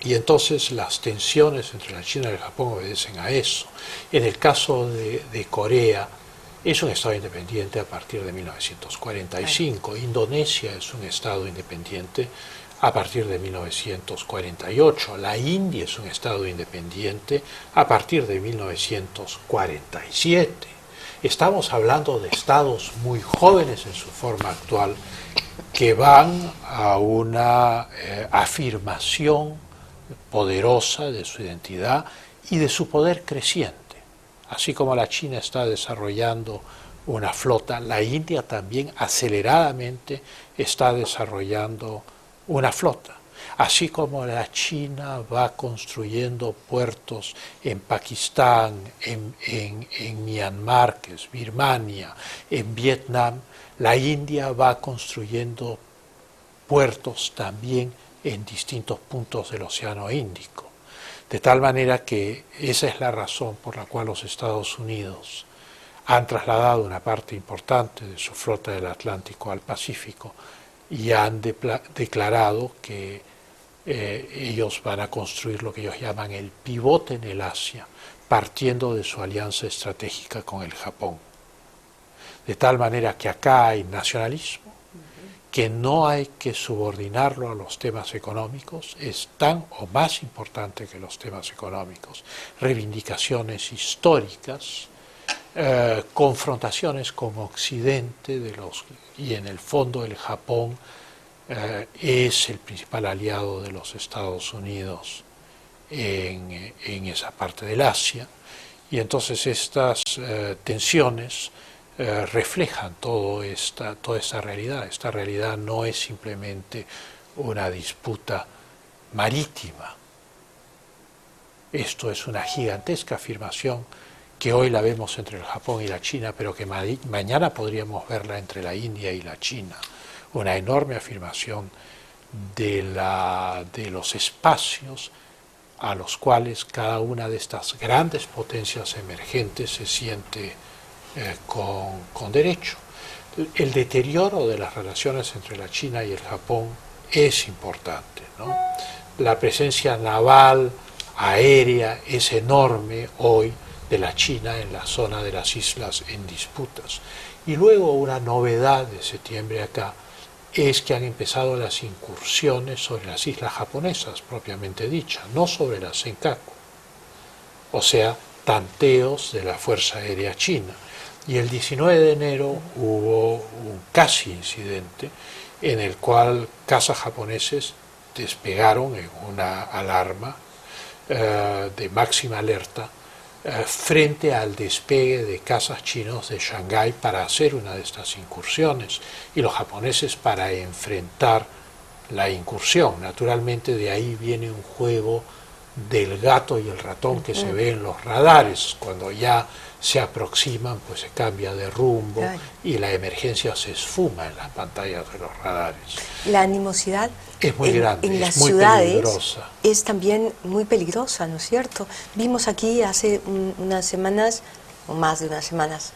Y entonces las tensiones entre la China y el Japón obedecen a eso. En el caso de Corea, es un estado independiente a partir de 1945. Indonesia es un estado independiente a partir de 1948. La India es un estado independiente a partir de 1947. Estamos hablando de estados muy jóvenes en su forma actual que van a una afirmación poderosa de su identidad y de su poder creciente. Así como la China está desarrollando una flota, la India también aceleradamente está desarrollando una flota. Así como la China va construyendo puertos en Pakistán, en Myanmar, que es Birmania, en Vietnam, la India va construyendo puertos también en distintos puntos del Océano Índico. De tal manera que esa es la razón por la cual los Estados Unidos han trasladado una parte importante de su flota del Atlántico al Pacífico y han declarado que ellos van a construir lo que ellos llaman el pivote en el Asia, partiendo de su alianza estratégica con el Japón. De tal manera que acá hay nacionalismo, que no hay que subordinarlo a los temas económicos, es tan o más importante que los temas económicos, reivindicaciones históricas, confrontaciones con Occidente, y en el fondo el Japón es el principal aliado de los Estados Unidos en esa parte del Asia, y entonces estas tensiones reflejan toda esta realidad. Esta realidad no es simplemente una disputa marítima. Esto es una gigantesca afirmación que hoy la vemos entre el Japón y la China, pero que mañana podríamos verla entre la India y la China. Una enorme afirmación de los espacios a los cuales cada una de estas grandes potencias emergentes se siente con derecho. El deterioro de las relaciones entre la China y el Japón es importante, ¿no? La presencia naval, aérea, es enorme hoy de la China en la zona de las islas en disputas. Y luego una novedad de septiembre acá es que han empezado las incursiones sobre las islas japonesas, propiamente dichas, no sobre las Senkaku, o sea, tanteos de la Fuerza Aérea China. Y el 19 de enero hubo un casi incidente en el cual cazas japoneses despegaron en una alarma de máxima alerta frente al despegue de cazas chinos de Shanghái para hacer una de estas incursiones, y los japoneses para enfrentar la incursión. Naturalmente de ahí viene un juego del gato y el ratón que se ve en los radares. Cuando ya se aproximan, pues se cambia de rumbo, claro, y la emergencia se esfuma en las pantallas de los radares. La animosidad es muy grande, en las muy ciudades peligrosa. Es también muy peligrosa, ¿no es cierto? Vimos aquí hace unas semanas, o más de unas semanas,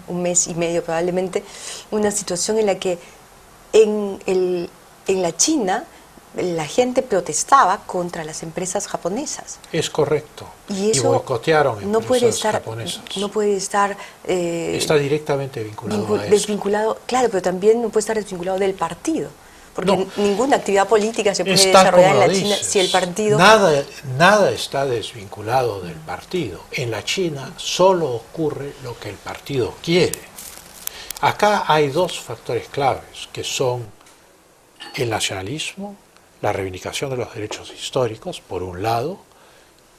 un mes y medio probablemente, una situación en la que en la China la gente protestaba contra las empresas japonesas. Es correcto. Y eso boicotearon no puede empresas estar, japonesas. no puede estar está directamente vinculado a eso. Desvinculado, claro, pero también no puede estar desvinculado del partido. Porque no, ninguna actividad política se puede desarrollar en la China si el partido... Nada está desvinculado del partido. En la China solo ocurre lo que el partido quiere. Acá hay dos factores claves, que son el nacionalismo, la reivindicación de los derechos históricos, por un lado,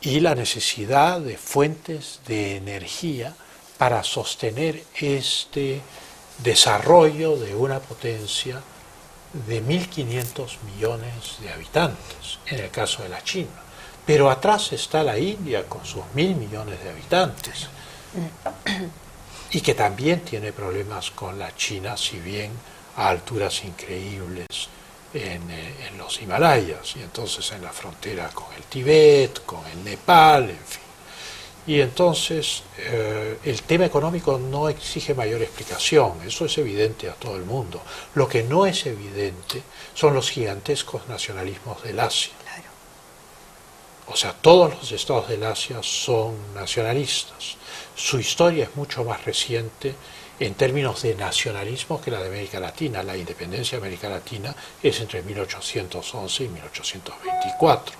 y la necesidad de fuentes de energía para sostener este desarrollo de una potencia de 1.500 millones de habitantes, en el caso de la China. Pero atrás está la India con sus 1.000 millones de habitantes, y que también tiene problemas con la China, si bien a alturas increíbles en los Himalayas, y entonces en la frontera con el Tíbet, con el Nepal, en fin. Y entonces el tema económico no exige mayor explicación, eso es evidente a todo el mundo. Lo que no es evidente son los gigantescos nacionalismos del Asia. Claro. O sea, todos los estados del Asia son nacionalistas. Su historia es mucho más reciente en términos de nacionalismo que la de América Latina. La independencia de América Latina es entre 1811 y 1824.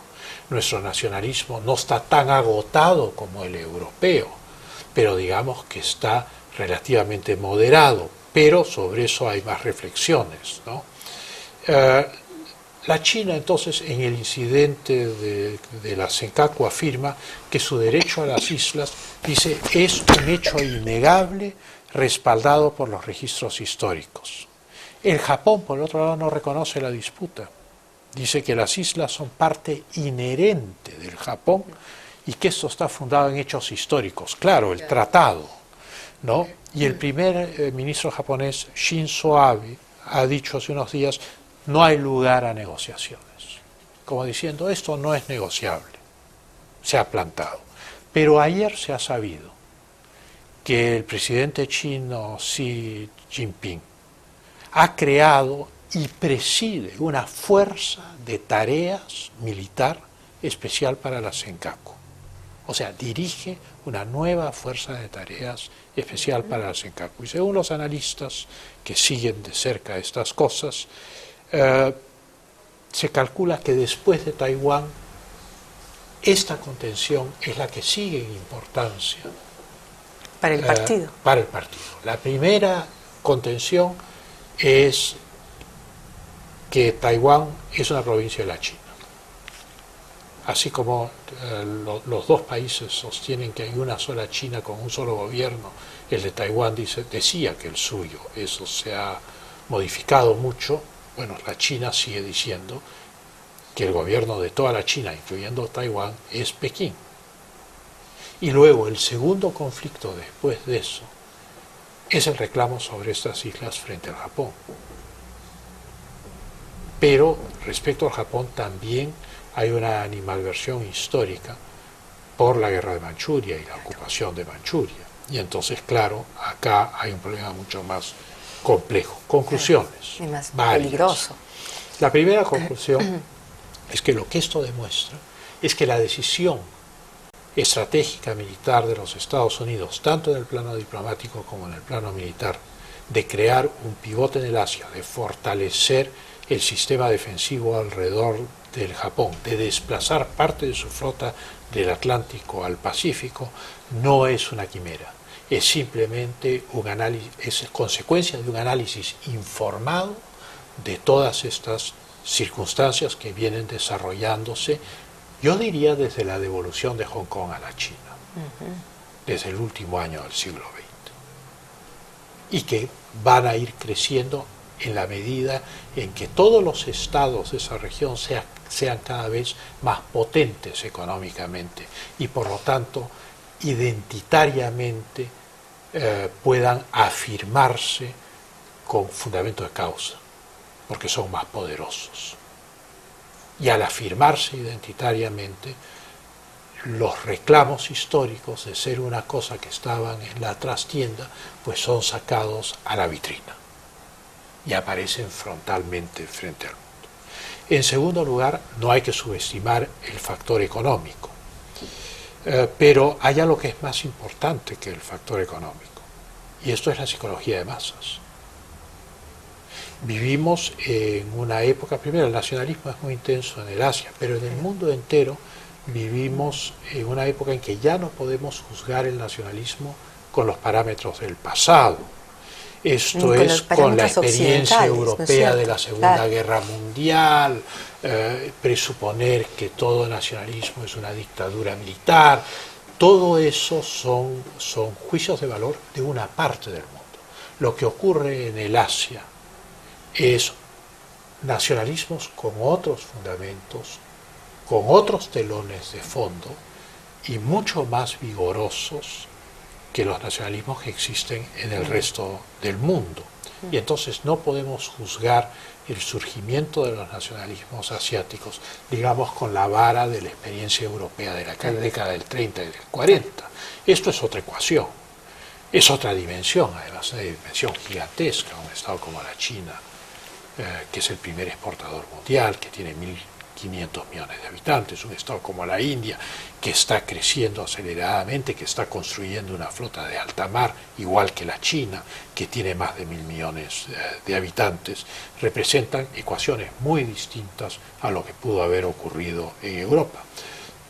Nuestro nacionalismo no está tan agotado como el europeo, pero digamos que está relativamente moderado, pero sobre eso hay más reflexiones, ¿no? La China, entonces, en el incidente de la Senkaku afirma que su derecho a las islas, dice, es un hecho innegable respaldado por los registros históricos. El Japón, por el otro lado, no reconoce la disputa. Dice que las islas son parte inherente del Japón y que esto está fundado en hechos históricos. Claro, el tratado, ¿no? Y el primer ministro japonés, Shinzo Abe, ha dicho hace unos días: no hay lugar a negociaciones. Como diciendo, esto no es negociable. Se ha plantado. Pero ayer se ha sabido que el presidente chino Xi Jinping ha creado y preside una fuerza de tareas militar especial para la Senkaku. O sea, dirige una nueva fuerza de tareas especial para la Senkaku. Y según los analistas que siguen de cerca estas cosas, se calcula que después de Taiwán, esta contención es la que sigue en importancia. Para el partido. Para el partido. La primera contención es que Taiwán es una provincia de la China. Así como los dos países sostienen que hay una sola China con un solo gobierno, el de Taiwán decía que el suyo, eso se ha modificado mucho. Bueno, la China sigue diciendo que el gobierno de toda la China, incluyendo Taiwán, es Pekín. Y luego el segundo conflicto después de eso es el reclamo sobre estas islas frente al Japón. Pero respecto al Japón también hay una animadversión histórica por la guerra de Manchuria y la ocupación de Manchuria. Y entonces, claro, acá hay un problema mucho más complejo. Conclusiones. Y más varias. peligroso. La primera conclusión es que lo que esto demuestra es que la decisión estratégica militar de los Estados Unidos, tanto en el plano diplomático como en el plano militar, de crear un pivote en el Asia, de fortalecer el sistema defensivo alrededor del Japón, de desplazar parte de su flota del Atlántico al Pacífico, no es una quimera. Es simplemente un análisis, es consecuencia de un análisis informado de todas estas circunstancias que vienen desarrollándose, yo diría desde la devolución de Hong Kong a la China, desde el último año del siglo XX, y que van a ir creciendo en la medida en que todos los estados de esa región sean cada vez más potentes económicamente y por lo tanto identitariamente puedan afirmarse con fundamento de causa, porque son más poderosos. Y al afirmarse identitariamente, los reclamos históricos de ser una cosa que estaban en la trastienda, pues son sacados a la vitrina y aparecen frontalmente frente al mundo. En segundo lugar, no hay que subestimar el factor económico. Pero hay algo que es más importante que el factor económico, y esto es la psicología de masas. Vivimos en una época, primero el nacionalismo es muy intenso en el Asia, pero en el mundo entero vivimos en una época en que ya no podemos juzgar el nacionalismo con los parámetros del pasado. Esto es con la experiencia europea de la Segunda Guerra Mundial, presuponer que todo nacionalismo es una dictadura militar. Todo eso son juicios de valor de una parte del mundo. Lo que ocurre en el Asia es nacionalismos con otros fundamentos, con otros telones de fondo y mucho más vigorosos que los nacionalismos que existen en el resto del mundo. Y entonces no podemos juzgar el surgimiento de los nacionalismos asiáticos, digamos, con la vara de la experiencia europea de la década del 30 y del 40. Esto es otra ecuación, es otra dimensión, además una dimensión gigantesca, un estado como la China, que es el primer exportador mundial, que tiene 500 millones de habitantes, un estado como la India, que está creciendo aceleradamente, que está construyendo una flota de alta mar, igual que la China, que tiene más de 1.000 millones de habitantes, representan ecuaciones muy distintas a lo que pudo haber ocurrido en Europa.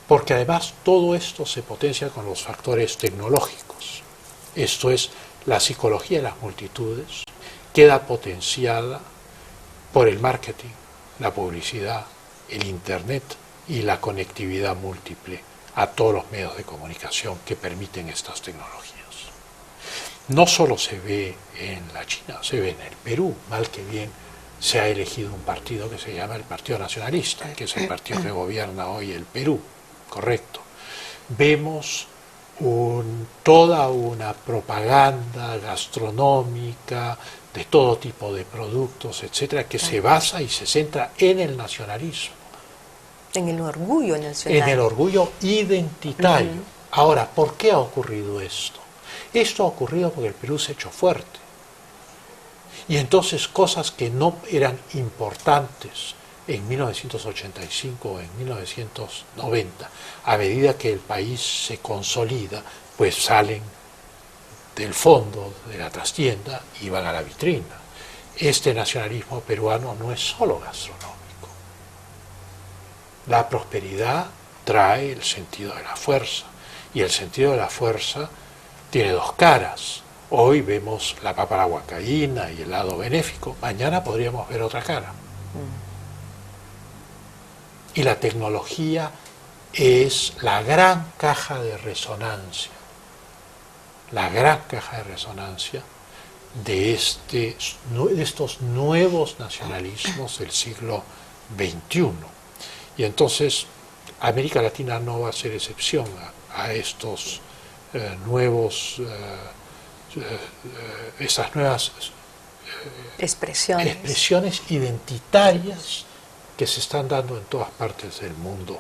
Porque además todo esto se potencia con los factores tecnológicos. Esto es, la psicología de las multitudes queda potenciada por el marketing, la publicidad, el internet y la conectividad múltiple a todos los medios de comunicación que permiten estas tecnologías. No solo se ve en la China, se ve en el Perú, mal que bien se ha elegido un partido que se llama el Partido Nacionalista, que es el partido que gobierna hoy el Perú, correcto. Vemos toda una propaganda gastronómica de todo tipo de productos, etcétera, que se basa y se centra en el nacionalismo. En el orgullo nacional. En el orgullo identitario. Ahora, ¿por qué ha ocurrido esto? Esto ha ocurrido porque el Perú se ha hecho fuerte. Y entonces cosas que no eran importantes en 1985 o en 1990, a medida que el país se consolida, pues salen del fondo de la trastienda y van a la vitrina. Este nacionalismo peruano no es solo gastronómico. La prosperidad trae el sentido de la fuerza, y el sentido de la fuerza tiene dos caras. Hoy vemos la papa a la huancaína y el lado benéfico, mañana podríamos ver otra cara. Y la tecnología es la gran caja de resonancia, de estos nuevos nacionalismos del siglo XXI. Y entonces América Latina no va a ser excepción a estos estas nuevas expresiones identitarias que se están dando en todas partes del mundo,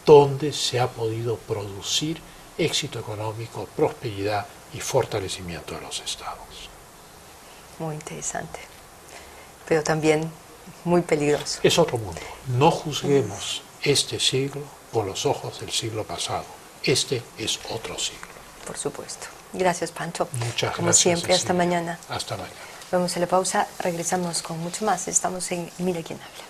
donde se ha podido producir éxito económico, prosperidad y fortalecimiento de los estados. Muy interesante, pero también muy peligroso. Es otro mundo. No juzguemos este siglo con los ojos del siglo pasado. Este es otro siglo. Por supuesto. Gracias, Pancho. Muchas gracias. Como siempre, Cecilia. hasta mañana. Hasta mañana. Vamos a la pausa, regresamos con mucho más. Estamos en Mira quién habla.